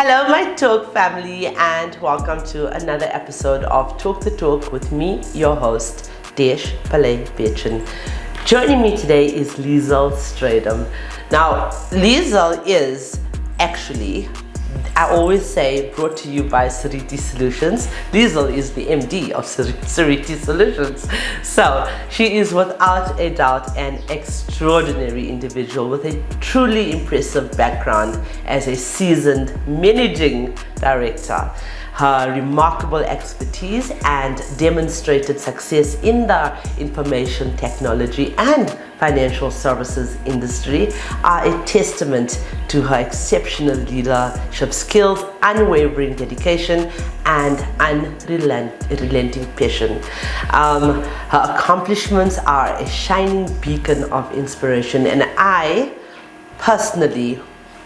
Hello my Talk family, and welcome to another episode of Talk the Talk with me, your host, Desh, Pillay, Bechan. Joining me today is Liezel Strydom. Now, Liezel is actually, I always say, brought to you by Seriti Solutions. Liezel is the MD of Seriti Solutions. So she is without a doubt an extraordinary individual with a truly impressive background as a seasoned managing director. Her remarkable expertise and demonstrated success in the information technology and financial services industry are a testament to her exceptional leadership skills, unwavering dedication, and unrelenting passion. Her accomplishments are a shining beacon of inspiration, and I personally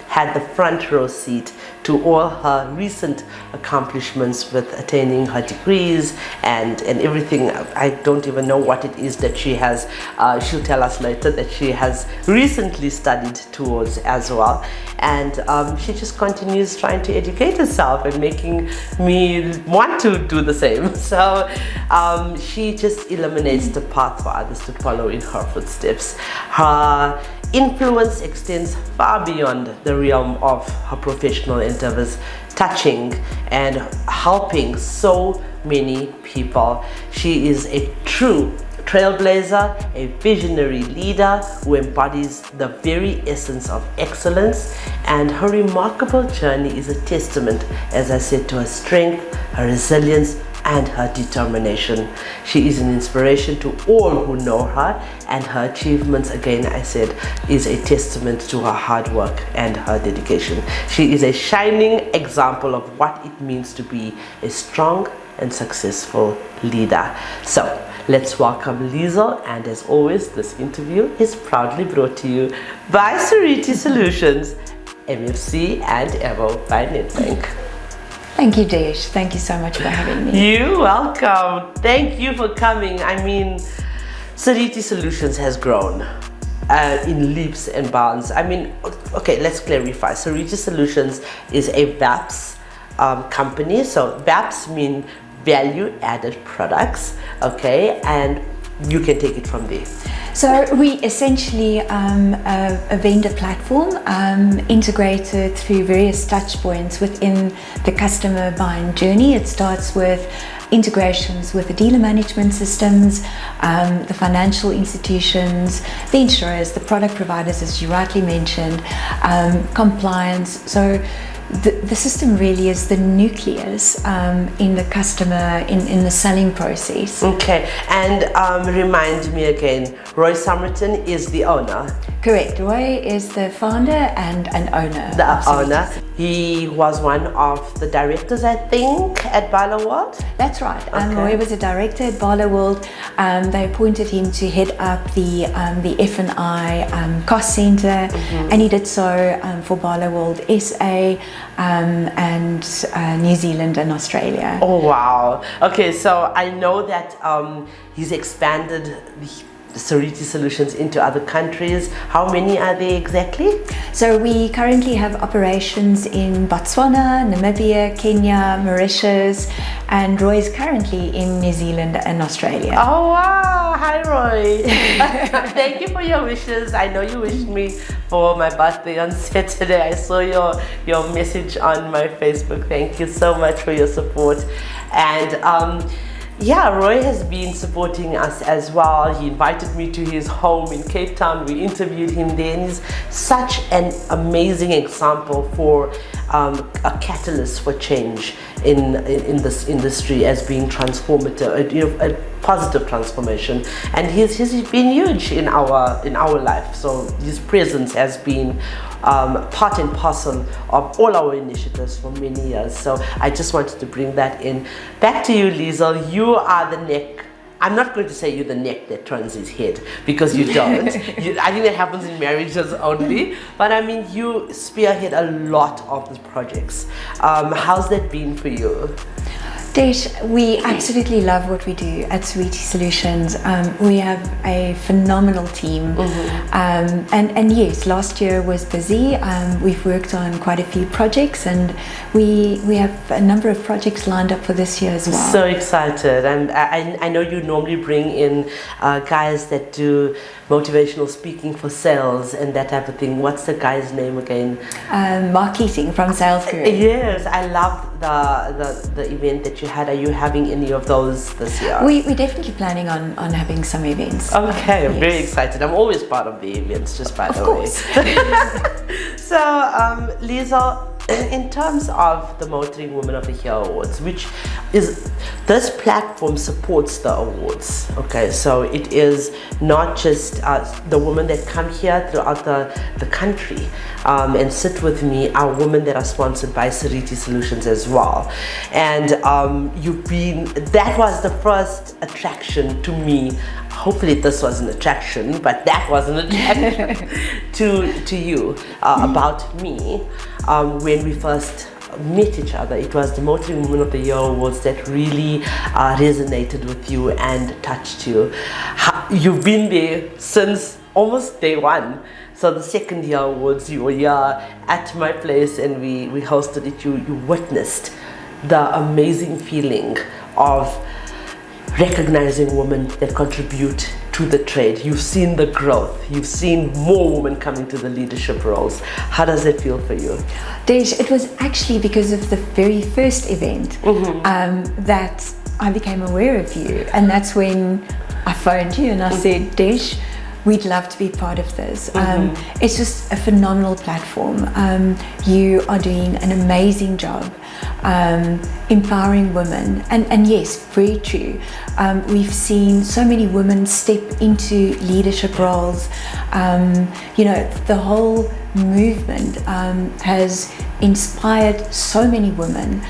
had the front row seat to all her recent accomplishments with attaining her degrees and everything. I don't even know what it is that she has, she'll tell us later, that she has recently studied towards as well. And she just continues trying to educate herself and making me want to do the same. So she just illuminates the path for others to follow in her footsteps. Her influence extends far beyond the realm of her professional endeavors, touching and helping so many people. She is a true trailblazer, a visionary leader who embodies the very essence of excellence, and her remarkable journey is a testament, as I said, to her strength, her resilience, and her determination. She is an inspiration to all who know her, and her achievements, again I said, is a testament to her hard work and her dedication. She is a shining example of what it means to be a strong and successful leader. So let's welcome Liezel, and as always, this interview is proudly brought to you by Seriti Solutions, MFC and EVO by Nedbank. Thank you, Desh. Thank you so much for having me. You're welcome. Thank you for coming. I mean, Seriti Solutions has grown in leaps and bounds. I mean, okay, let's clarify. Seriti Solutions is a VAPS company. So VAPS mean value added products, okay? And you can take it from there. So we essentially a vendor platform integrated through various touch points within the customer buying journey. It starts with integrations with the dealer management systems, the financial institutions, the insurers, the product providers, as you rightly mentioned, compliance. So the system really is the nucleus in the customer, in the selling process. Okay, and remind me again, Roy Somerton is the owner? Correct, Roy is the founder and owner. The owner. He was one of the directors, I think, at Barlow World? That's right. Okay. Roy was a director at Barlow World. They appointed him to head up the F&I cost center, and he did so for Barlow World SA and New Zealand and Australia. Oh wow. Okay, so I know that he's expanded the Seriti Solutions into other countries. How many are there exactly? So we currently have operations in Botswana, Namibia, Kenya, Mauritius, and Roy is currently in New Zealand and Australia. Oh wow, hi Roy. Thank you for your wishes. I know you wished me for my birthday on Saturday. I saw your message on my Facebook. Thank you so much for your support. And yeah, Roy has been supporting us as well. He invited me to his home in Cape Town. We interviewed him there, and he's such an amazing example for a catalyst for change in this industry as being transformative, a positive transformation. And he's been huge in our life. So his presence has been part and parcel of all our initiatives for many years. So I just wanted to bring that in. Back to you, Liezel. You are the neck. I'm not going to say you're the neck that turns his head, because you don't. I think that happens in marriages only. But I mean, you spearhead a lot of the projects. How's that been for you? Desh, we absolutely love what we do at Seriti Solutions. We have a phenomenal team, and yes, last year was busy. We've worked on quite a few projects, and we have a number of projects lined up for this year as well. So excited, and I know you normally bring in guys that do motivational speaking for sales and that type of thing. What's the guy's name again? Mark Keating from Sales Guru. Yes, I love the event that you had. Are you having any of those this year? We're definitely planning on having some events. Okay, I'm very excited. I'm always part of the events, just by the way. So, Liezel, in terms of the Motoring Woman of the Year Awards, which is, this platform supports the awards, okay? So it is not just the women that come here throughout the country and sit with me are women that are sponsored by Seriti Solutions as well. And that was the first attraction to me. Hopefully this was an attraction, but that was an attraction to you about me. When we first met each other, it was the Motoring Woman of the Year Awards that really resonated with you and touched you. You've been there since almost day one. So the second year awards, you were here at my place and we hosted it. You witnessed the amazing feeling of recognizing women that contribute to the trade. You've seen the growth. You've seen more women coming to the leadership roles. How does it feel for you? Desh, it was actually because of the very first event that I became aware of you. And that's when I phoned you and I said, Desh, we'd love to be part of this. It's just a phenomenal platform. You are doing an amazing job empowering women, and yes, very true. We've seen so many women step into leadership roles. You know, the whole movement has inspired so many women.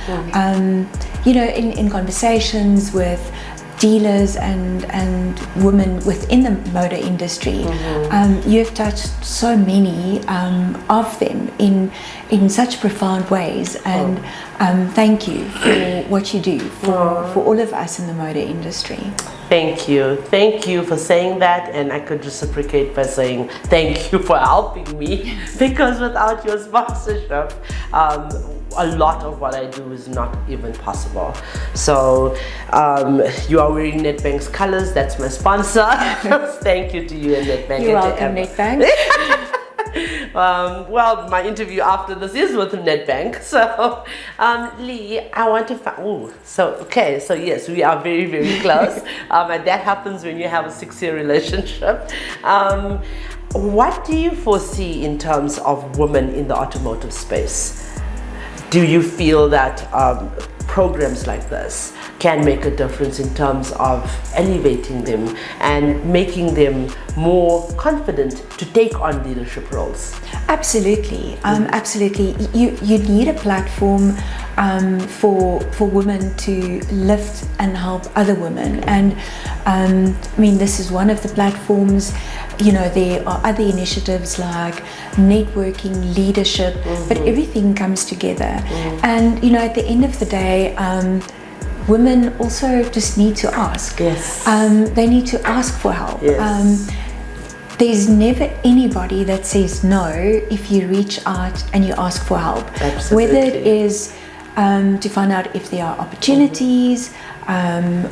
You know, in conversations with dealers and women within the motor industry, you have touched so many of them in such profound ways, and thank you for what you do for all of us in the motor industry. Thank you for saying that, and I could reciprocate by saying thank you for helping me, because without your sponsorship a lot of what I do is not even possible. So you are wearing Nedbank's colors. That's my sponsor. Thank you to you and Nedbank. You're welcome, Nedbank. Well, my interview after this is with Nedbank. So, Lee, I want to find. So yes, we are very, very close. And that happens when you have a 6-year relationship. What do you foresee in terms of women in the automotive space? Do you feel that programs like this can make a difference in terms of elevating them and making them more confident to take on leadership roles? Absolutely, absolutely. You need a platform for women to lift and help other women, and I mean, this is one of the platforms. You know, there are other initiatives like networking, leadership, but everything comes together. And you know, at the end of the day, women also just need to ask. Yes. They need to ask for help. Yes. There's never anybody that says no if you reach out and you ask for help. Absolutely. Whether it is to find out if there are opportunities,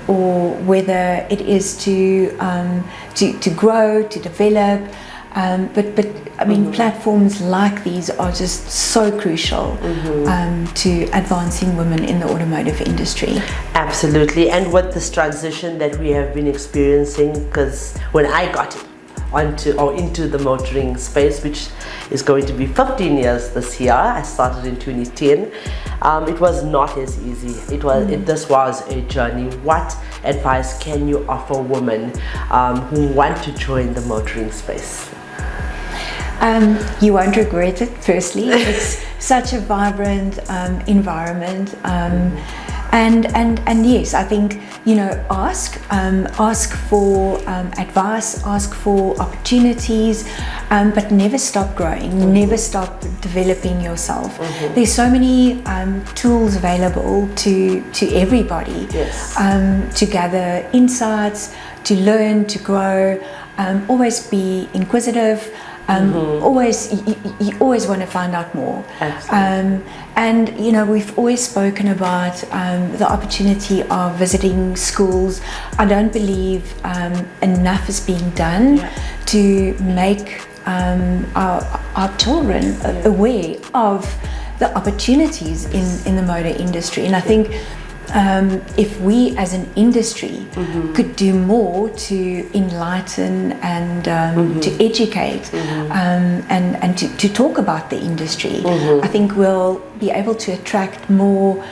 or whether it is to grow, to develop. But I mean, platforms like these are just so crucial to advancing women in the automotive industry. Absolutely, and with this transition that we have been experiencing, because when I got into the motoring space, which is going to be 15 years this year, I started in 2010. It was not as easy. This was a journey. What advice can you offer women who want to join the motoring space? You won't regret it. Firstly, it's such a vibrant environment. And yes, I think, you know, ask for advice, ask for opportunities, but never stop growing, never stop developing yourself. There's so many tools available to everybody, to gather insights, to learn, to grow. Always be inquisitive. Always, you always want to find out more. And you know, we've always spoken about the opportunity of visiting schools. I don't believe enough is being done to make our children aware of the opportunities in the motor industry. And I think if we as an industry could do more to enlighten and to educate and to talk about the industry, I think we'll be able to attract more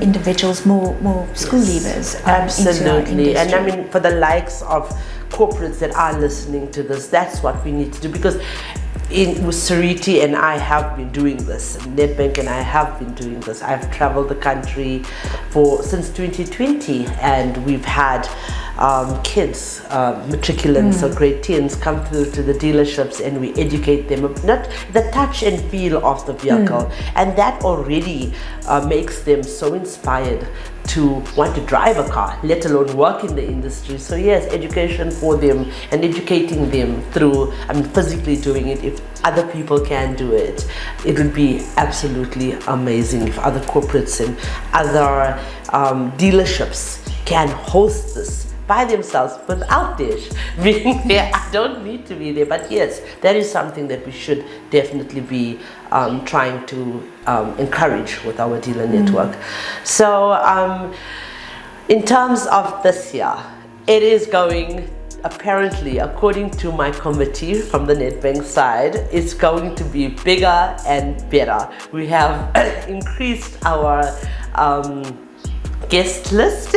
individuals, more school leavers into our industry. And I mean, for the likes of corporates that are listening to this, that's what we need to do, because with Seriti and I have been doing this, Nedbank and I have been doing this. I've traveled the country since 2020, and we've had kids, matriculants or grade 10s come through to the dealerships, and we educate them, not the touch and feel of the vehicle, and that already makes them so inspired to want to drive a car, let alone work in the industry. So yes, education for them and educating them through, physically doing it. If other people can do it, it would be absolutely amazing if other corporates and other dealerships can host this by themselves without Desh being there. I don't need to be there, but yes, that is something that we should definitely be trying to encourage with our dealer network. So in terms of this year, it is going, apparently, according to my committee from the Nedbank side, it's going to be bigger and better. We have increased our guest list.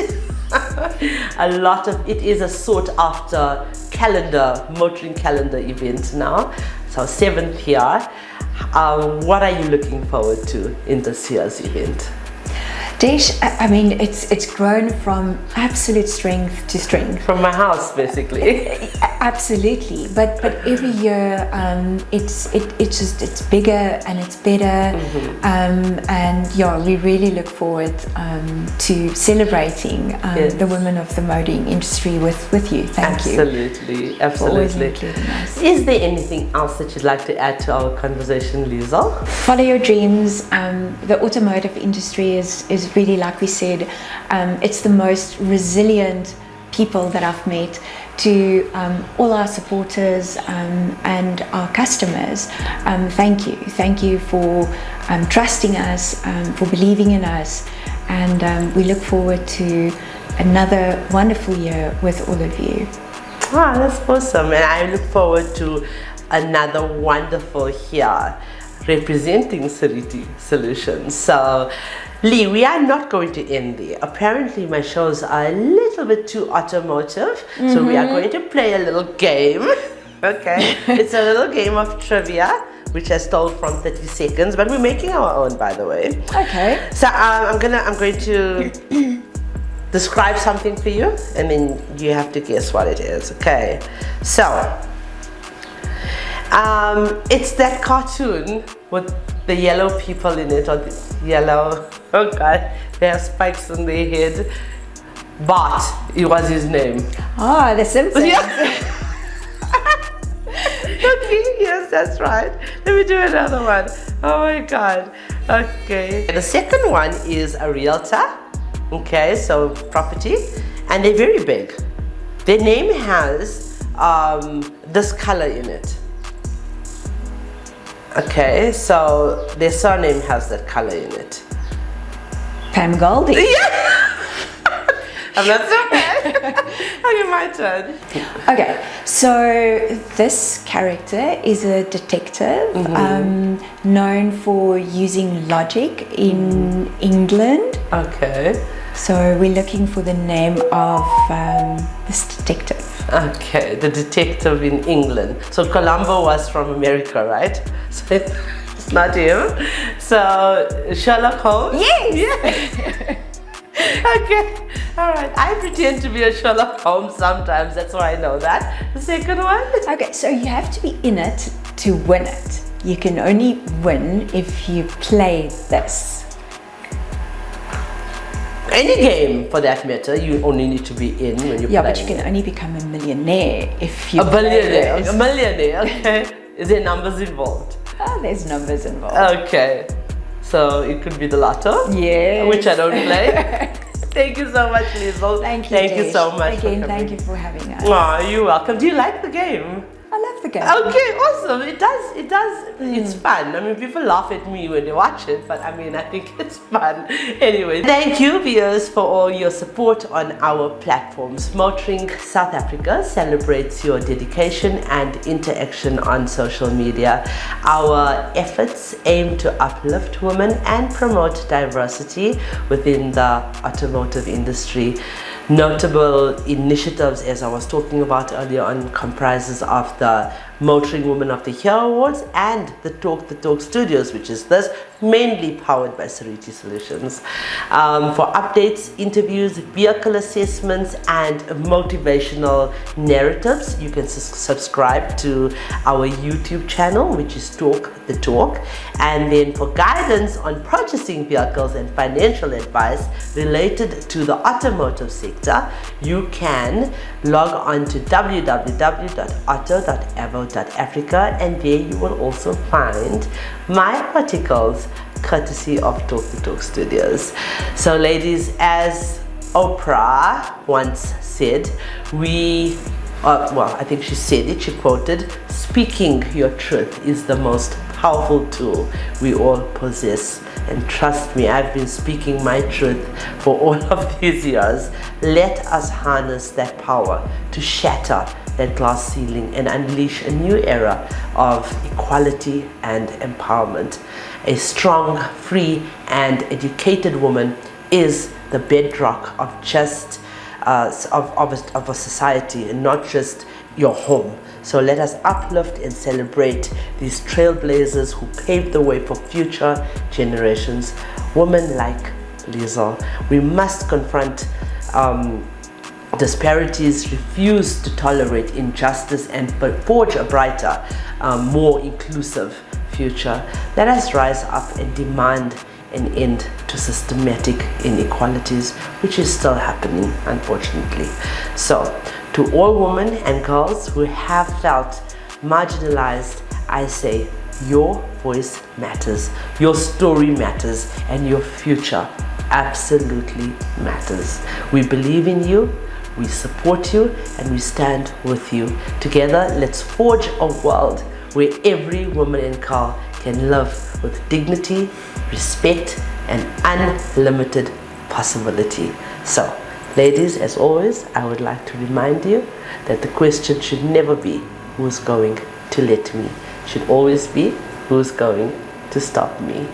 A lot of it is a sought after motoring calendar event now. So 7th year. What are you looking forward to in this year's event? Desh, I mean, it's grown from absolute strength to strength. From my house, basically. Absolutely, but every year it's bigger and it's better, and yeah, we really look forward to celebrating the women of the motoring industry with you. Thank you. Absolutely. Always including us. Is there anything else that you'd like to add to our conversation, Liezel? Follow your dreams. The automotive industry is really, like we said, it's the most resilient people that I've met. To all our supporters and our customers, thank you for trusting us, for believing in us, and we look forward to another wonderful year with all of you. That's awesome, and I look forward to another wonderful year representing Seriti Solutions. So Lee, we are not going to end there. Apparently my shows are a little bit too automotive, so we are going to play a little game. Okay, it's a little game of trivia, which I stole from 30 Seconds, but we're making our own, by the way. Okay. So I'm going to describe something for you, and then you have to guess what it is. Okay, so it's that cartoon with the yellow people in it, or the yellow, oh god, they have spikes on their head. Bart, it was his name. The Simpsons. Yeah. Okay, yes, that's right. Let me do another one. Oh my god. Okay. The second one is a realtor. Okay, so property, and they're very big. Their name has this color in it. Okay, so their surname has that color in it. Pam Goldie. Yeah. I'm not so bad. Okay, my turn. Okay, so this character is a detective known for using logic in England. Okay. So we're looking for the name of this detective. Okay, the detective in England. So Columbo was from America, right? So it's not him. So Sherlock Holmes? Yes! Yeah. Okay, all right. I pretend to be a Sherlock Holmes sometimes. That's why I know that. The second one. Okay, so you have to be in it to win it. You can only win if you play this. Any game, for that matter, you only need to be in when you play. Yeah, but you can only become a millionaire if you A billionaire. play A millionaire. Okay. Is there numbers involved? Oh, there's numbers involved. Okay. So it could be the lotto. Yes. Which I don't play. Thank you so much, Liezel. Thank you. Thank you so much. Again, thank you for having us. Oh, you're welcome. Do you like the game? I love the game. Okay, awesome. It does. It's fun. I mean, people laugh at me when they watch it, but I mean, I think it's fun. Anyway, thank you, viewers, for all your support on our platforms. Motoring South Africa celebrates your dedication and interaction on social media. Our efforts aim to uplift women and promote diversity within the automotive industry. Notable initiatives, as I was talking about earlier on, comprises of the Motoring Woman of the Year Awards and the Talk the Talk Studios, which is this, mainly powered by Seriti Solutions. For updates, interviews, vehicle assessments, and motivational narratives, you can subscribe to our YouTube channel, which is Talk the Talk. And then for guidance on purchasing vehicles and financial advice related to the automotive sector, you can log on to www.auto.avo.africa, and there you will also find my articles courtesy of Talk the Talk Studios. So ladies, as Oprah once said, I think she said it, she quoted, "Speaking your truth is the most powerful tool we all possess." And trust me, I've been speaking my truth for all of these years. Let us harness that power to shatter that glass ceiling and unleash a new era of equality and empowerment. A strong, free, and educated woman is the bedrock of just of a society, and not just your home. So let us uplift and celebrate these trailblazers who paved the way for future generations. Women like Liezel. We must confront disparities, refuse to tolerate injustice, and forge a brighter, more inclusive future. Let us rise up and demand an end to systematic inequalities, which is still happening, unfortunately. So, to all women and girls who have felt marginalized, I say, your voice matters, your story matters, and your future absolutely matters. We believe in you, we support you, and we stand with you. Together, let's forge a world where every woman and girl can live with dignity, respect, and unlimited possibility. So, ladies, as always, I would like to remind you that the question should never be, who's going to let me? It should always be, who's going to stop me?